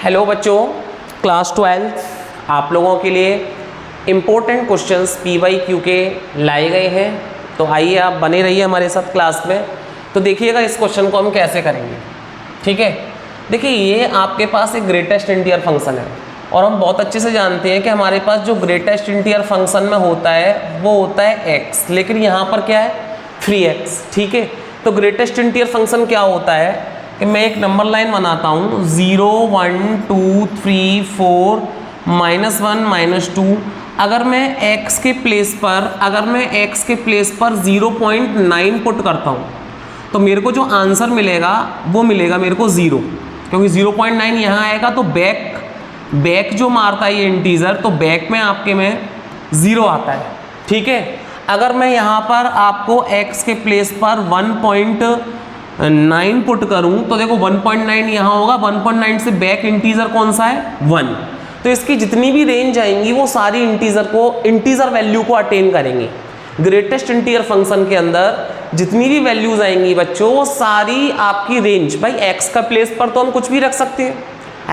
Hello बच्चों, class 12 आप लोगों के लिए इम्पोर्टेंट क्वेश्चंस PYQ के लाए गए हैं। तो आइए आप बने रहिए हमारे साथ क्लास में। तो देखिएगा इस क्वेश्चन को हम कैसे करेंगे। ठीक है, देखिए ये आपके पास एक ग्रेटेस्ट इंटीजर फंक्शन है और हम बहुत अच्छे से जानते हैं कि हमारे पास जो ग्रेटेस्ट इंटीजर फंक्शन में होता है वो होता है x, लेकिन यहाँ पर क्या है 3x। ठीक है, तो ग्रेटेस्ट इंटीजर फंक्शन क्या होता है कि मैं एक नंबर लाइन बनाता हूँ 0 1 2 3 4 -1 -2। अगर मैं x के प्लेस पर 0.9 पुट करता हूँ तो मेरे को जो आंसर मिलेगा वो मिलेगा मेरे को 0, क्योंकि 0.9 यहाँ आएगा तो बैक जो मारता है ये इंटीजर, तो बैक में आपके में 0 आता है। ठीक है, अगर मैं यहाँ पर आपको x के प्लेस पर 1.9 पुट करूं तो देखो 1.9 यहाँ होगा, 1.9 से बैक इंटीजर कौन सा है 1। तो इसकी जितनी भी रेंज आएंगी वो सारी इंटीजर वैल्यू को अटेन करेंगी। ग्रेटेस्ट इंटीजर फंक्शन के अंदर जितनी भी वैल्यूज आएंगी बच्चों वो सारी आपकी रेंज, भाई x का प्लेस पर तो हम कुछ भी रख सकते हैं,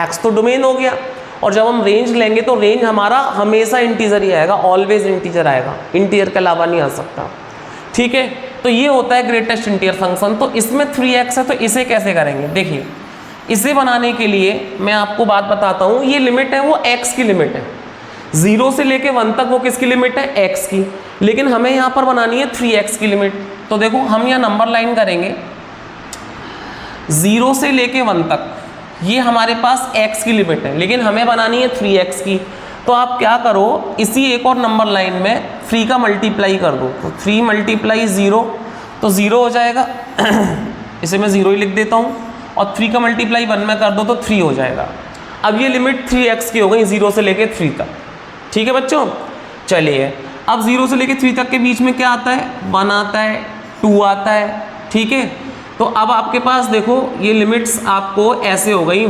x तो डोमेन हो गया, और जब हम रेंज लेंगे तो रेंज हमारा हमेशा इंटीजर ही आएगा, ऑलवेज इंटीजर आएगा, इंटीजर के अलावा नहीं आ सकता। ठीक है, तो ये होता है ग्रेटेस्ट इंटीजर फंक्शन। तो इसमें 3x है, तो इसे कैसे करेंगे? देखिए इसे बनाने के लिए मैं आपको बात बताता हूँ। ये लिमिट है वो x की लिमिट है, 0 से लेके 1 तक वो किसकी लिमिट है x की, लेकिन हमें यहाँ पर बनानी है 3x की लिमिट। तो देखो हम यहाँ नंबर लाइन करेंगे 0 से लेके 1 तक, ये हमारे पास x की लिमिट है, लेकिन हमें बनानी है 3x की। तो आप क्या करो, इसी एक और नंबर लाइन में 3 का मल्टीप्लाई कर दो, तो 3 × 0 तो 0 हो जाएगा इसे मैं 0 ही लिख देता हूँ, और 3 का मल्टीप्लाई 1 में कर दो तो 3 हो जाएगा। अब ये लिमिट 3x की हो गई 0 से लेके 3 तक। ठीक है बच्चों, चलिए अब 0 से लेके 3 तक के बीच में क्या आता है, 1 आता है, 2 आता है। ठीक है, तो अब आपके पास देखो ये लिमिट्स आपको ऐसे हो गई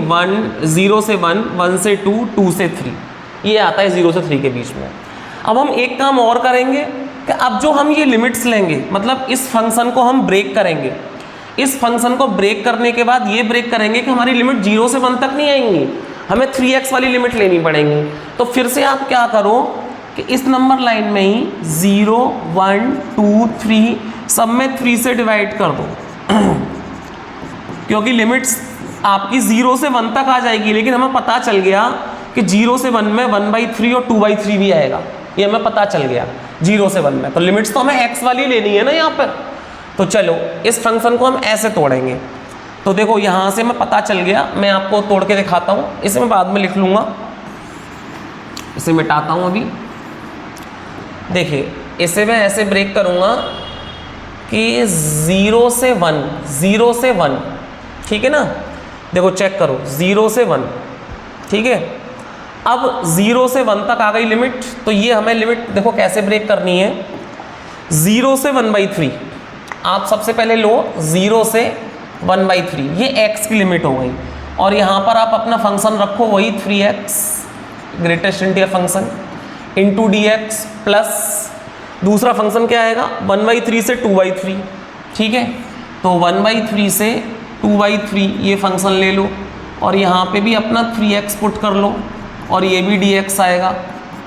0 से 1, 1 से 2, 2 से 3, ये आता है 0 से 3 के बीच में। अब हम एक काम और करेंगे कि अब जो हम ये लिमिट्स लेंगे, मतलब इस फंक्शन को हम ब्रेक करेंगे। इस फंक्शन को ब्रेक करने के बाद ये ब्रेक करेंगे कि हमारी लिमिट 0 से 1 तक नहीं आएंगी, हमें 3x वाली लिमिट लेनी पड़ेगी। तो फिर से आप क्या करो कि इस नंबर लाइन में ही 0 1 2 3 सब में 3 से डिवाइड कर दो क्योंकि लिमिट्स आपकी 0 से 1 तक आ जाएगी, लेकिन हमें पता चल गया कि 0 से 1 में 1/3 और 2/3 भी आएगा, ये हमें पता चल गया 0 से 1 में। तो लिमिट्स तो हमें x वाली लेनी है ना यहाँ पर। तो चलो इस फंक्शन को हम ऐसे तोड़ेंगे। तो देखो यहाँ से मैं पता चल गया, मैं आपको तोड़ के दिखाता हूँ, इसे मैं बाद में लिख लूँगा, इसे मिटाता हूँ अभी। देखिए इसे मैं ऐसे ब्रेक करूँगा कि 0 से 1, ठीक है ना, देखो चेक करो 0 से 1। ठीक है, अब 0 से 1 तक आ गई लिमिट, तो ये हमें लिमिट देखो कैसे ब्रेक करनी है। 0 से 1/3 आप सबसे पहले लो, 0 से 1/3 ये x की लिमिट हो गई, और यहाँ पर आप अपना फंक्शन रखो वही 3x greatest integer function into dx plus दूसरा फंक्शन क्या आएगा 1/3 से 2/3। ठीक है, तो 1/3 से 2/3 ये फंक्शन ले लो, और यहाँ पे भी अपना 3x पुट कर लो, और ये भी dx आएगा,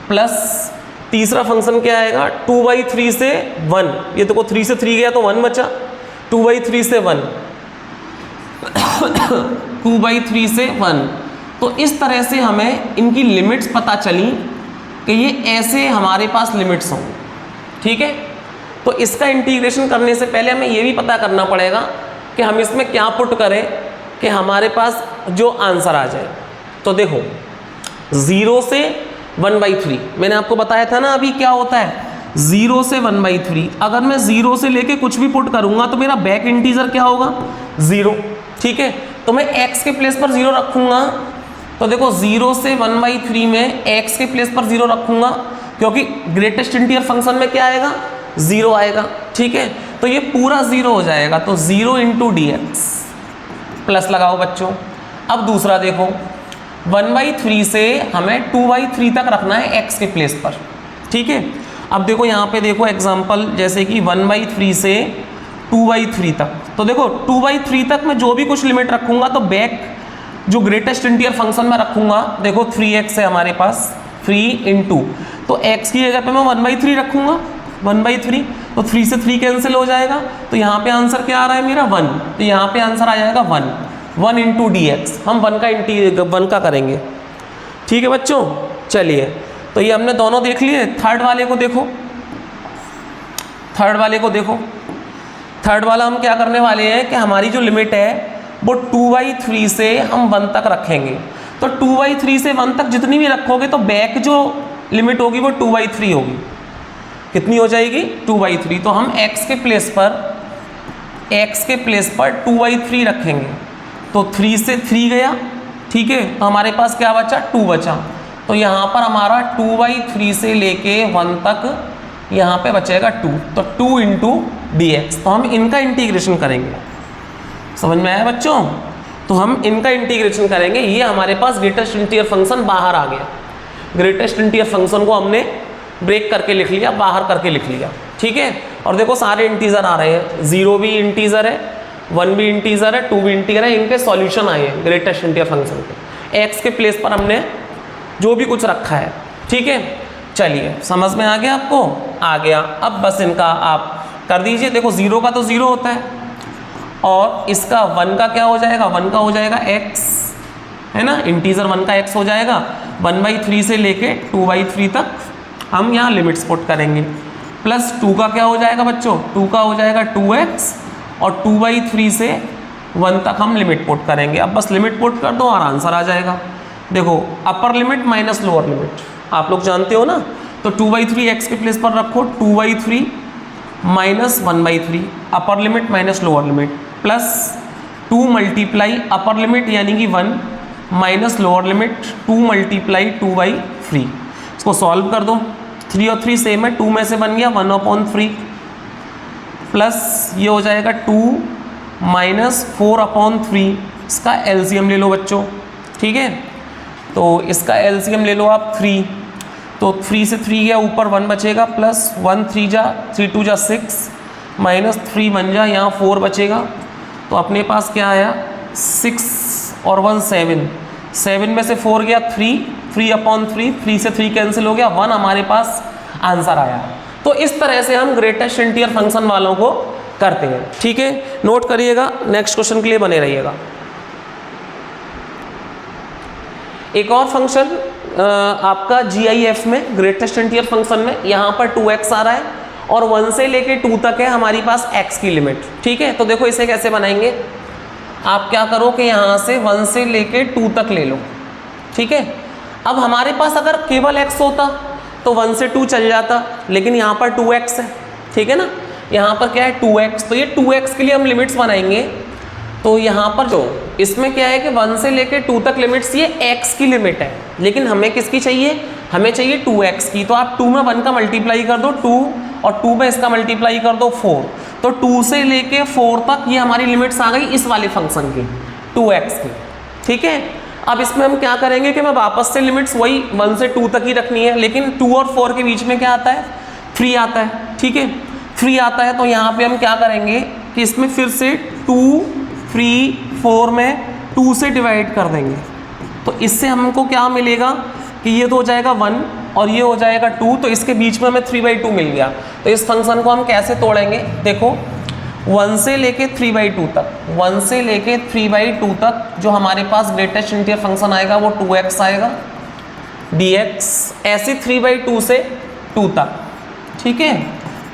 प्लस तीसरा फंक्शन क्या आएगा 2/3 से 1, ये देखो 3 से 3 गया तो 1 बचा, 2/3 से 1 2/3 से 1। तो इस तरह से हमें इनकी लिमिट्स पता चली कि ये ऐसे हमारे पास लिमिट्स हों। ठीक है, तो इसका इंटीग्रेशन करने से पहले हमें ये भी पता करना पड़ेगा कि हम इसमें क्या पुट करें कि हमारे पास जो आंसर आ जाए। तो देखो 0 से 1/3 मैंने आपको बताया था ना अभी क्या होता है, 0 से 1/3 अगर मैं 0 से लेके कुछ भी पुट करूंगा तो मेरा बैक इंटीजर क्या होगा 0। ठीक है, तो मैं x के प्लेस पर 0 रखूंगा, तो देखो 0 से 1/3 में x के प्लेस पर 0 रखूंगा, क्योंकि ग्रेटेस्ट इंटीजर फंक्शन में क्या आएगा 0 आएगा। ठीक है, तो ये पूरा 0 हो जाएगा, तो 0 × dx प्लस लगाओ बच्चों। अब दूसरा देखो 1/3 से हमें 2/3 तक रखना है x के प्लेस पर। ठीक है, अब देखो यहाँ पे देखो एग्जांपल, जैसे कि 1/3 से 2/3 तक, तो देखो 2/3 तक मैं जो भी कुछ लिमिट रखूंगा तो बैक जो ग्रेटेस्ट इंटीजर फंक्शन में रखूंगा, देखो 3x है हमारे पास, 3 इंटू, तो x की जगह पे मैं 1/3 रखूंगा, 1/3, तो 3 से 3 कैंसिल हो जाएगा, तो यहाँ पे आंसर क्या आ रहा है मेरा 1, तो यहाँ पे आंसर आ जाएगा 1 इंटू dx। हम 1 का करेंगे, ठीक है बच्चों। चलिए, तो ये हमने दोनों देख लिए। थर्ड वाले को देखो, थर्ड वाला हम क्या करने वाले हैं कि हमारी जो लिमिट है वो 2/3 से हम 1 तक रखेंगे। तो 2/3 से 1 तक जितनी भी रखोगे तो बैक जो लिमिट होगी वो 2/3 होगी। कितनी हो जाएगी? 2/3। तो हम x के प्लेस पर 2/3 रखेंगे, तो 3 से 3 गया, ठीक है, तो हमारे पास क्या बचा? 2 बचा। तो यहाँ पर हमारा 2/3 से लेके 1 तक यहाँ पे बचेगा 2, तो 2 इंटू dx। तो हम इनका इंटीग्रेशन करेंगे, समझ में आया बच्चों? तो हम इनका इंटीग्रेशन करेंगे। ये हमारे पास ग्रेटेस्ट इंटीजर फंक्शन बाहर आ गया। ग्रेटेस्ट इंटीजर फंक्शन को हमने ब्रेक करके लिख लिया, बाहर करके लिख लिया, ठीक है। और देखो सारे इंटीजर आ रहे हैं, 0 भी इंटीजर है, 1 भी इंटीजर है, 2 भी इंटीजर है, इनके सॉल्यूशन आए हैं ग्रेटेस्ट इंटीजर फंक्शन के। x के प्लेस पर हमने जो भी कुछ रखा है, ठीक है। चलिए, समझ में आ गया आपको? आ गया। अब बस इनका आप कर दीजिए। देखो 0 का तो 0 होता है, और इसका 1 का क्या हो जाएगा? 1 का हो जाएगा x, है ना, इंटीजर 1 का x हो जाएगा। 1/3 से लेके 2/3 तक हम यहाँ लिमिट्स पुट करेंगे, प्लस 2 का क्या हो जाएगा बच्चों? 2 का हो जाएगा 2x, और 2/3 से 1 तक हम लिमिट पुट करेंगे। अब बस लिमिट पुट कर दो और आंसर आ जाएगा। देखो upper limit minus lower limit आप लोग जानते हो ना, तो 2/3 x के प्लेस पर रखो, 2/3 minus 1/3, upper limit minus lower limit, plus 2 multiply upper limit यानी कि 1 माइनस लोअर लिमिट 2 मल्टीप्लाई 2/3। इसको सॉल्व कर दो, 3 और 3 सेम है, 2 में से बन गया 1/3, प्लस ये हो जाएगा 2 माइनस 4/3। इसका एलसीएम ले लो बच्चों, ठीक है। तो इसका एलसीएम ले लो आप 3, तो 3 से 3 गया, ऊपर 1 बचेगा, प्लस 1 3 जा 3 2 जा 6, माइनस 3 1 जा, यहाँ 4 बचेगा। तो अपने पास क्या आया? 6 और 1 7, 7 में से 4 गया 3/3, 3 से 3 कैंसिल हो गया, 1 हमारे पास आंसर आया। तो इस तरह से हम ग्रेटेस्ट इंटीजर फंक्शन वालों को करते हैं, ठीक है। नोट करिएगा, नेक्स्ट क्वेश्चन के लिए बने रहिएगा। एक और फंक्शन आपका GIF में, ग्रेटेस्ट इंटीजर फंक्शन में, यहाँ पर 2x आ रहा है और 1 से लेके 2 तक है हमारी पास x की लिमिट, ठीक है। तो देखो इसे कैसे बनाएंगे, आप क्या करो कि यहाँ से 1 से लेके 2 तक ले लो, ठीक है। अब हमारे पास अगर केवल x होता तो 1 से 2 चल जाता, लेकिन यहाँ पर 2x है, ठीक है ना, यहाँ पर क्या है 2x, तो ये 2x के लिए हम लिमिट्स बनाएंगे। तो यहाँ पर जो इसमें क्या है कि 1 से लेके 2 तक लिमिट्स, ये x की लिमिट है, लेकिन हमें किसकी चाहिए? हमें चाहिए 2x की। तो आप 2 में 1 का मल्टीप्लाई कर दो 2, और 2 में इसका मल्टीप्लाई कर दो 4, तो 2 से लेके 4 तक ये हमारी लिमिट्स आ गई इस वाले फंक्शन की, 2x की, ठीक है। अब इसमें हम क्या करेंगे कि मैं वापस से लिमिट्स वही 1 से 2 तक ही रखनी है, लेकिन 2 और 4 के बीच में क्या आता है? 3 आता है, ठीक है, 3 आता है। तो यहाँ पे हम क्या करेंगे कि इसमें फिर से 2 3 4 में 2 से डिवाइड कर देंगे, तो इससे हमको क्या मिलेगा कि ये तो हो जाएगा 1 और ये हो जाएगा 2, तो इसके बीच में हमें 3/2 मिल गया। तो इस फंक्शन को हम कैसे तोड़ेंगे? देखो 1 से लेके 3/2 तक, 1 से लेके 3/2 तक जो हमारे पास ग्रेटेस्ट इंटीजर फंक्शन आएगा वो 2x आएगा dx, ऐसे 3/2 से 2 तक, ठीक है,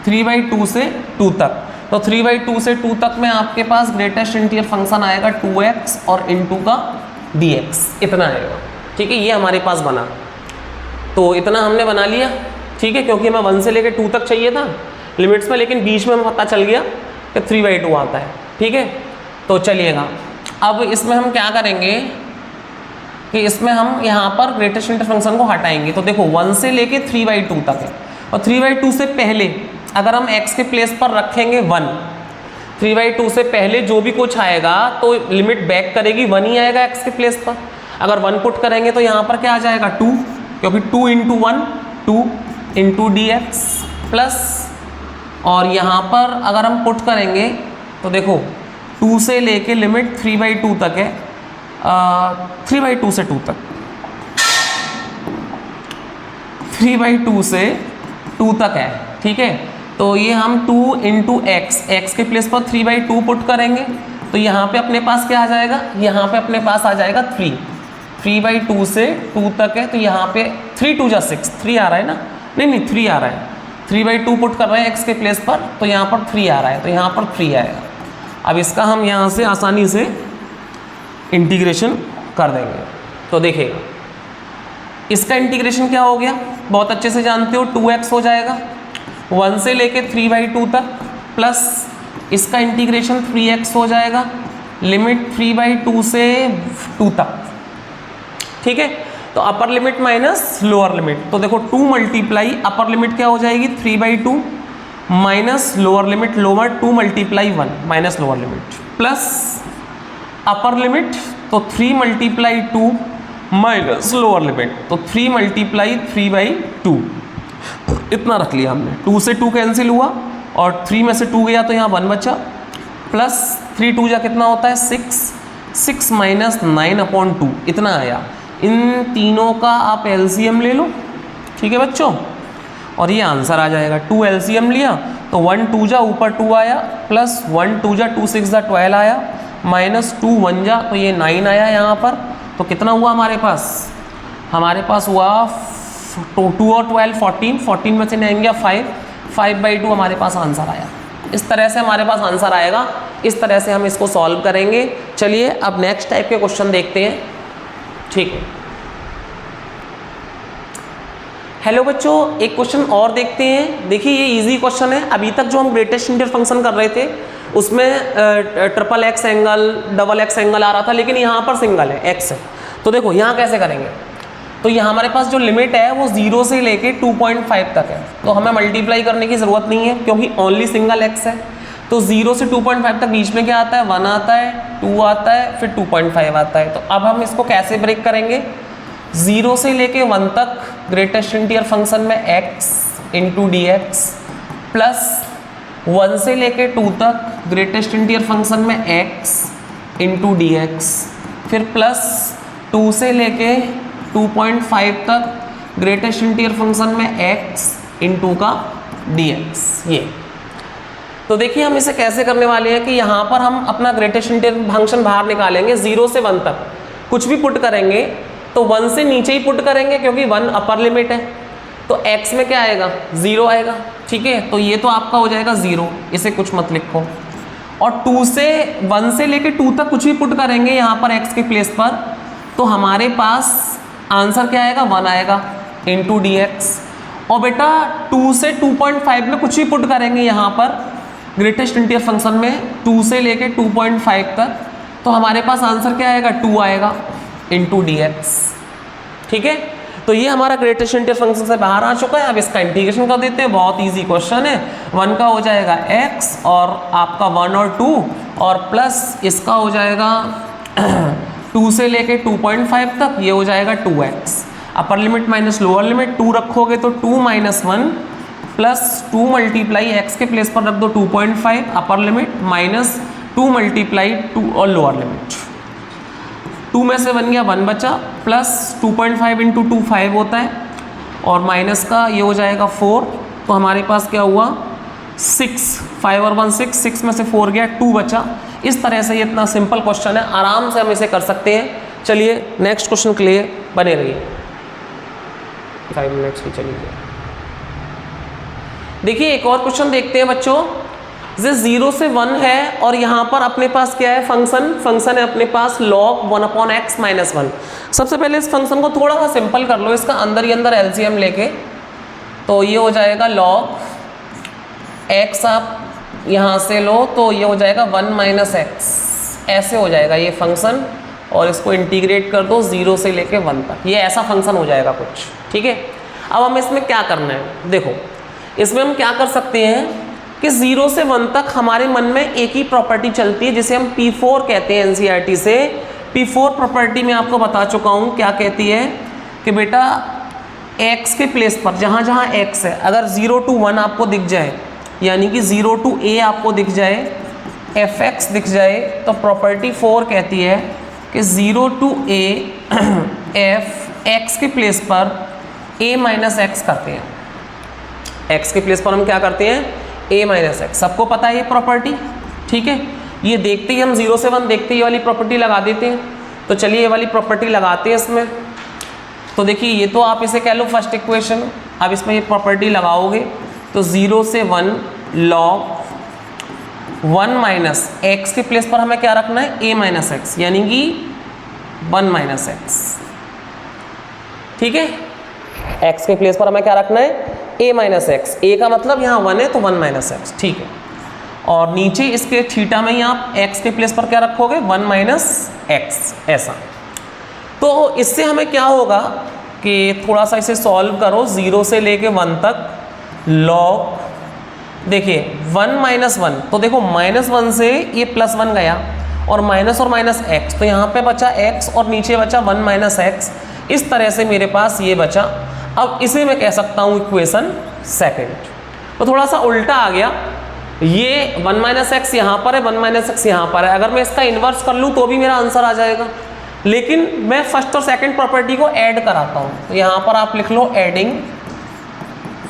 3/2 से 2 तक। तो 3/2 से 2 तक में आपके पास ग्रेटेस्ट इंटीजर फंक्शन आएगा 2x और इनटू का dx, इतना आएगा, ठीक है। ये हमारे पास बना, तो इतना हमने बना लिया, ठीक है, क्योंकि हमें 1 से लेकर 2 तक चाहिए था लिमिट्स में, लेकिन बीच में हमें पता चल गया कि 3/2 आता है, ठीक है। तो चलिएगा, अब इसमें हम क्या करेंगे कि इसमें हम यहाँ पर ग्रेटेस्ट इंटीजर फंक्शन को हटाएंगे। तो देखो 1 से लेके 3/2 तक है, और 3/2 से पहले अगर हम x के प्लेस पर रखेंगे 1, 3/2 से पहले जो भी कुछ आएगा तो लिमिट बैक करेगी 1 ही आएगा x के प्लेस पर। अगर 1 पुट करेंगे तो यहाँ पर क्या आ जाएगा 2, क्योंकि 2 इंटू 1 2 इंटू dx, प्लस और यहाँ पर अगर हम पुट करेंगे तो देखो 2 से लेके लिमिट 3/2 तक है, 3/2 से 2 तक, 3/2 से 2 तक है, ठीक है। तो ये हम 2 इंटू एक्स के प्लेस पर 3/2 पुट करेंगे, तो यहाँ पे अपने पास क्या आ जाएगा, यहाँ पे अपने पास आ जाएगा 3/2 से 2 तक है, तो यहाँ पे 3 2 जा 6, 3 आ रहा है ना, नहीं 3 आ रहा है, 3/2 पुट कर रहे हैं एक्स के प्लेस पर, तो यहाँ पर 3 आ रहा है, तो यहाँ पर 3 आएगा। अब इसका हम यहाँ से आसानी से इंटीग्रेशन कर देंगे, तो देखिएगा इसका इंटीग्रेशन क्या हो गया, बहुत अच्छे से जानते हो, 2x हो जाएगा 1 से लेके 3/2 तक, प्लस इसका इंटीग्रेशन 3x हो जाएगा, लिमिट 3/2 से 2 तक, ठीक है। तो upper limit minus lower limit, तो देखो 2 मल्टीप्लाई अपर लिमिट क्या हो जाएगी 3/2 minus lower limit, lower 2 multiply 1 minus lower limit, plus upper limit तो 3 मल्टीप्लाई 2 माइनस लोअर लिमिट, तो 3 मल्टीप्लाई 3/2, इतना रख लिया हमने। 2 से 2 कैंसिल हुआ और 3 में से 2 गया तो यहाँ 1 बचा, प्लस 3 2 जा कितना होता है 6 माइनस 9/2, इतना आया। इन तीनों का आप एलसीएम ले लो, ठीक है बच्चों, और ये आंसर आ जाएगा। 2 एलसीएम लिया तो 1 2 जा ऊपर 2 आया, प्लस 1 2 जा 2 6 जा 12 आया, माइनस 2 1 जा तो ये 9 आया यहाँ पर। तो कितना हुआ हमारे पास, हमारे पास हुआ 2 और 12 14 में से 9 गया 5/2 हमारे पास आंसर आया। इस तरह से हमारे पास आंसर आएगा, इस तरह से हम इसको सॉल्व करेंगे। चलिए अब नेक्स्ट टाइप के क्वेश्चन देखते हैं, ठीक है। हेलो बच्चों, एक क्वेश्चन और देखते हैं। देखिए ये इजी क्वेश्चन है। अभी तक जो हम ग्रेटेस्ट इंटीरियर फंक्शन कर रहे थे उसमें triple x angle, double x angle आ रहा था, लेकिन यहाँ पर सिंगल है, एक्स है। तो देखो यहाँ कैसे करेंगे, तो यहाँ हमारे पास जो लिमिट है वो 0 से लेके 2.5 तक है, तो हमें मल्टीप्लाई करने की ज़रूरत नहीं है क्योंकि ओनली सिंगल एक्स है। तो 0 से 2.5 तक बीच में क्या आता है, 1 आता है, 2 आता है, फिर 2.5 आता है। तो अब हम इसको कैसे ब्रेक करेंगे, 0 से लेके 1 तक ग्रेटेस्ट इंटीरियर फंक्शन में x into D x, plus 1 से लेके 2 तक ग्रेटेस्ट इंटीरियर फंक्शन में x इंटू डी एक्स, फिर प्लस 2 से लेके 2.5 तक ग्रेटेस्ट इंटीरियर फंक्शन में x इंटू का डी एक्स। ये तो देखिए हम इसे कैसे करने वाले हैं कि यहाँ पर हम अपना ग्रेटेस्ट इंटीरियर फंक्शन बाहर निकालेंगे। 0 से 1 तक कुछ भी पुट करेंगे तो 1 से नीचे ही पुट करेंगे क्योंकि 1 अपर लिमिट है, तो x में क्या आएगा 0 आएगा, ठीक है। तो ये तो आपका हो जाएगा 0, इसे कुछ मत लिखो। और 1 से लेके 2 तक कुछ भी पुट करेंगे यहाँ पर x के प्लेस पर, तो हमारे पास आंसर क्या आएगा 1 आएगा इंटू डी एक्स। और बेटा 2 से 2.5 में कुछ भी पुट करेंगे यहाँ पर ग्रेटेस्ट इंटीरियर फंक्शन में 2 से लेके 2.5 तक, तो हमारे पास आंसर क्या आएगा 2 आएगा इंटू डी एक्स, ठीक है। तो ये हमारा ग्रेटेस्ट इंटीरियर फंक्शन से बाहर आ चुका है। अब इसका इंटीग्रेशन कर देते हैं, बहुत इजी क्वेश्चन है। 1 का हो जाएगा x और आपका 1 और 2, और प्लस इसका हो जाएगा 2 से लेके 2.5 तक, ये हो जाएगा 2x। Upper limit minus lower limit, 2 रखोगे तो 2 माइनस 1 प्लस 2 मल्टीप्लाई x के प्लेस पर रख दो 2.5 अपर लिमिट, माइनस 2 मल्टीप्लाई 2 और लोअर लिमिट। 2 में से 1 गया 1 बचा, प्लस 2.5 इंटू 2 5 होता है, और माइनस का ये हो जाएगा 4। तो हमारे पास क्या हुआ 6, 5 और 1 6, 6 में से 4 गया 2 बचा। इस तरह से ये इतना सिंपल क्वेश्चन है, आराम से हम इसे कर सकते हैं। चलिए नेक्स्ट क्वेश्चन के लिए बने रहिए, 5 मिनट्स की चलिए। देखिए एक और क्वेश्चन देखते हैं बच्चों। जैसे 0 से 1 है और यहाँ पर अपने पास क्या है फंक्शन है अपने पास log 1/x माइनस 1। सबसे पहले इस फंक्शन को थोड़ा सा सिंपल कर लो, इसका अंदर ही अंदर एलसीएम लेके, तो ये हो जाएगा log x, आप यहाँ से लो तो ये हो जाएगा 1 माइनस एक्स, ऐसे हो जाएगा ये फंक्शन। और इसको इंटीग्रेट कर दो 0 से लेके 1 तक, ये ऐसा फंक्शन हो जाएगा कुछ, ठीक है। अब हम इसमें क्या करना है, देखो इसमें हम क्या कर सकते हैं कि 0 से 1 तक हमारे मन में एक ही प्रॉपर्टी चलती है जिसे हम P4 कहते हैं एनसीईआरटी से। P4 प्रॉपर्टी में आपको बता चुका हूँ क्या कहती है कि बेटा x के प्लेस पर जहाँ जहाँ x है, अगर 0 to 1 आपको दिख जाए, यानी कि 0 to a आपको दिख जाए, fx दिख जाए, तो प्रॉपर्टी 4 कहती है कि 0 to a f x के प्लेस पर a माइनस एक्स करते हैं। x के प्लेस पर हम क्या करते हैं, a माइनस एक्स। सबको पता है ये प्रॉपर्टी, ठीक है। ये देखते ही हम 0 से 1 देखते ही ये वाली प्रॉपर्टी लगा देते हैं। तो चलिए ये वाली प्रॉपर्टी लगाते हैं इसमें। तो देखिए ये तो आप इसे कह लो फर्स्ट इक्वेशन। अब इसमें ये प्रॉपर्टी लगाओगे तो 0 से 1 log 1 माइनस एक्स के प्लेस पर हमें क्या रखना है, a माइनस एक्स, यानी कि 1 माइनस एक्स, ठीक है। x के प्लेस पर हमें क्या रखना है, a माइनस एक्स। a का मतलब यहाँ 1 है तो 1 माइनस एक्स, ठीक है। और नीचे इसके थीटा में ही आप x के प्लेस पर क्या रखोगे, 1 माइनस एक्स, ऐसा। तो इससे हमें क्या होगा कि थोड़ा सा इसे सॉल्व करो 0 से लेके 1 तक। लॉग देखिए 1 माइनस 1, तो देखो -1 से ये +1 गया और माइनस एक्स, तो यहाँ पे बचा x और नीचे बचा 1 माइनस एक्स। इस तरह से मेरे पास ये बचा। अब इसे मैं कह सकता हूँ इक्वेशन सेकंड। तो थोड़ा सा उल्टा आ गया, ये 1 माइनस एक्स यहाँ पर है, 1 माइनस एक्स यहाँ पर है। अगर मैं इसका इन्वर्स कर लूँ तो भी मेरा आंसर आ जाएगा, लेकिन मैं फर्स्ट और सेकंड प्रॉपर्टी को ऐड कराता हूँ। तो यहाँ पर आप लिख लो adding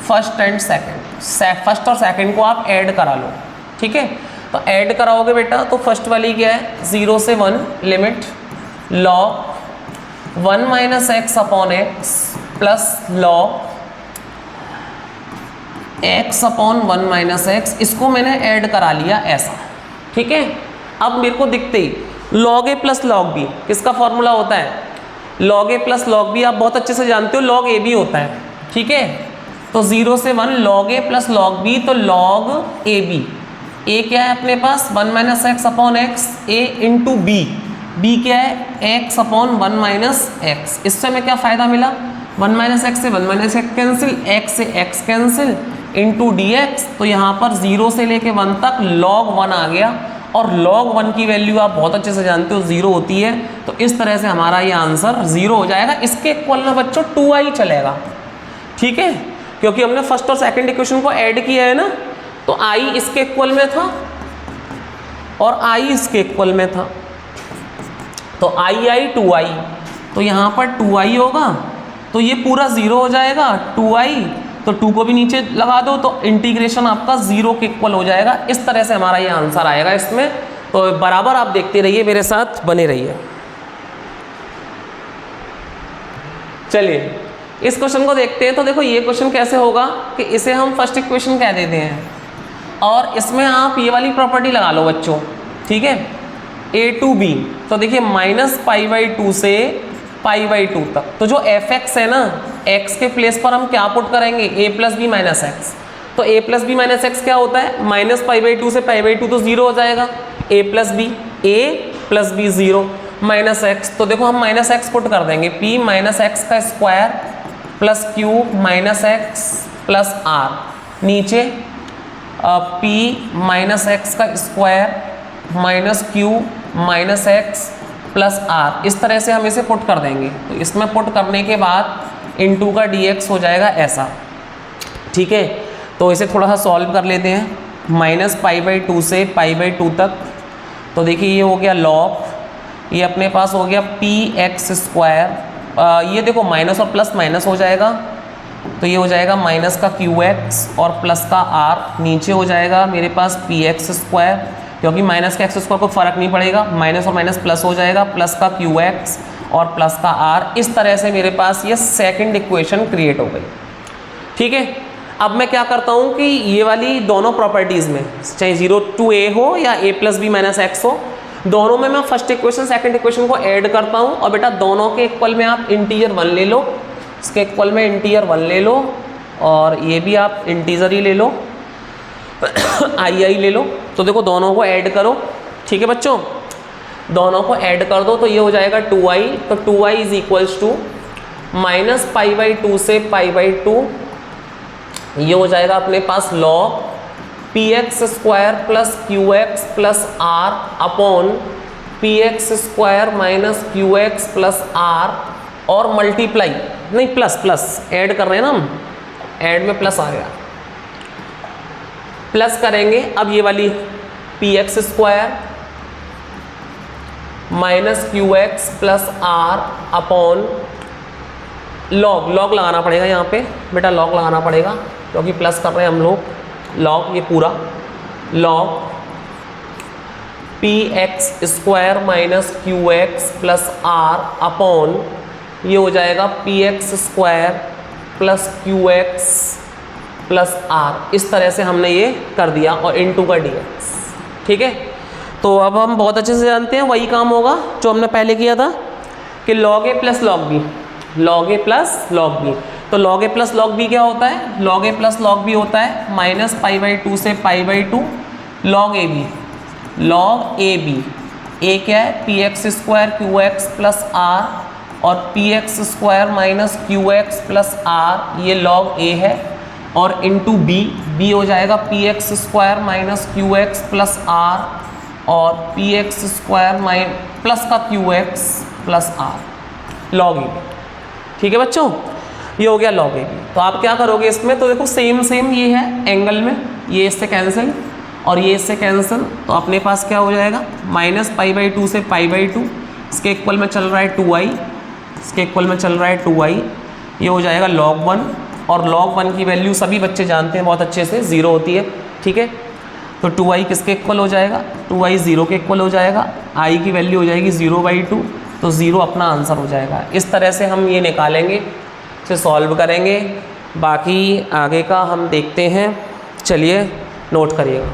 first and second. First और सेकंड को आप ऐड करा लो, ठीक है। तो ऐड कराओगे बेटा तो फर्स्ट वाली क्या है, 0 से 1 limit log 1 minus x upon x plus log x upon 1 minus x. इसको मैंने ऐड करा लिया ऐसा, ठीक है। अब मेरे को दिखते ही log a plus log b किसका फॉर्मूला होता है, log a plus log b आप बहुत अच्छे से जानते हो, log a b होता है, ठीक है। तो 0 से 1 log a plus log b, तो log a b, a क्या है अपने पास 1 minus x upon x, a into b, b क्या है x अपॉन 1 माइनस एक्स। इससे हमें क्या फ़ायदा मिला, 1 माइनस एक्स से 1 माइनस एक्स कैंसिल, x से x cancel into D x. तो यहाँ पर 0 से लेके 1 तक log 1 आ गया, और log 1 की वैल्यू आप बहुत अच्छे से जानते हो 0 होती है। तो इस तरह से हमारा ये आंसर 0 हो जाएगा। इसके इक्वल में बच्चों 2i चलेगा, ठीक है, क्योंकि हमने फर्स्ट और सेकंड इक्वेशन को ऐड किया है ना। तो i इसके इक्वल में था और i इसके इक्वल में था, तो i 2i, तो यहाँ पर 2i होगा, तो ये पूरा 0 हो जाएगा 2i, तो 2 को भी नीचे लगा दो, तो इंटीग्रेशन आपका 0 के इक्वल हो जाएगा। इस तरह से हमारा ये आंसर आएगा इसमें। तो बराबर आप देखते रहिए, मेरे साथ बने रहिए। चलिए इस क्वेश्चन को देखते हैं। तो देखो ये क्वेश्चन कैसे होगा कि इसे हम फर्स्ट इक्वेशन कह देते हैं, और इसमें आप ये वाली प्रॉपर्टी लगा लो बच्चों, ठीक है, a टू b। तो देखिए -π/2 से π/2 तक, तो जो f(x) है ना, x के प्लेस पर हम क्या पुट करेंगे, a plus b minus x. तो a plus b minus x क्या होता है, -π/2 से π/2, तो 0 हो जाएगा। a plus b 0 minus x, तो देखो हम माइनस एक्स पुट कर देंगे, p माइनस एक्स का square plus q minus x plus r, नीचे p माइनस एक्स का square minus q minus x plus r. इस तरह से हम इसे पुट कर देंगे। तो इसमें पुट करने के बाद इनटू का dx हो जाएगा ऐसा, ठीक है। तो इसे थोड़ा सा सॉल्व कर लेते हैं, -π/2 से π/2 तक। तो देखिए ये हो गया log, ये अपने पास हो गया px², ये देखो माइनस और प्लस माइनस हो जाएगा, तो ये हो जाएगा माइनस का qx और प्लस का r, नीचे हो जाएगा मेरे पास px², क्योंकि माइनस का x² को फर्क नहीं पड़ेगा, माइनस और माइनस प्लस हो जाएगा, प्लस का qx और प्लस का r। इस तरह से मेरे पास ये सेकंड इक्वेशन क्रिएट हो गई, ठीक है। अब मैं क्या करता हूँ कि ये वाली दोनों प्रॉपर्टीज़ में, चाहे 0 to a हो या a plus b minus x हो, दोनों में मैं फर्स्ट इक्वेशन सेकंड इक्वेशन को ऐड करता हूँ। और बेटा दोनों के इक्वल में आप इंटीजर 1 ले लो, इसके इक्वल में इंटीजर 1 ले लो, और ये भी आप इंटीजर ही ले लो i ले लो। तो देखो दोनों को ऐड करो, ठीक है बच्चों, दोनों को ऐड कर दो, तो ये हो जाएगा 2i। तो 2i इज इक्वल्स टू -π/2 से π/2, ये हो जाएगा अपने पास log px² plus qx plus r upon px² minus qx plus r, और मल्टीप्लाई नहीं प्लस ऐड कर रहे हैं ना हम, ऐड में प्लस आ गया, प्लस करेंगे। अब ये वाली px² minus q x plus r upon log, log लगाना पड़ेगा यहाँ पे बेटा, लॉग लगाना पड़ेगा क्योंकि प्लस कर रहे हैं हम लोग, लॉग ये पूरा log p x square minus q x plus r upon ये हो जाएगा p x square plus q x plus r. इस तरह से हमने ये कर दिया और इनटू का डी एक्स। ठीक है, तो अब हम बहुत अच्छे से जानते हैं वही काम होगा जो हमने पहले किया था कि log a plus log b, log a plus log b. तो log a plus log b क्या होता है? Log a plus log b होता है माइनस पाई बाई 2 से pi by 2 log a b, log a b. A क्या है? P x square q x plus r और p x square minus q x plus r, ये log a है। और into B, B हो जाएगा p x square minus q x plus r और p x square plus का q x plus r, log a b. ठीक है बच्चों, ये हो गया लॉग ए बी। तो आप क्या करोगे इसमें? तो देखो सेम सेम ये है एंगल में, ये इससे कैंसिल और ये इससे कैंसिल, तो अपने पास क्या हो जाएगा? माइनस पाई बाई 2 से पाई बाई 2, इसके इक्वल में चल रहा है 2i, इसके इक्वल में चल रहा है 2i, ये हो जाएगा log 1। और log 1 की वैल्यू सभी बच्चे जानते हैं बहुत अच्छे से, 0 होती है। ठीक है, तो 2i किसके इक्वल हो जाएगा? 2i 0 के इक्वल हो जाएगा, i की वैल्यू हो जाएगी 0/2, तो 0 अपना आंसर हो जाएगा। इस तरह से हम ये निकालेंगे, इसे सॉल्व करेंगे, बाकी आगे का हम देखते हैं। चलिए नोट करिएगा।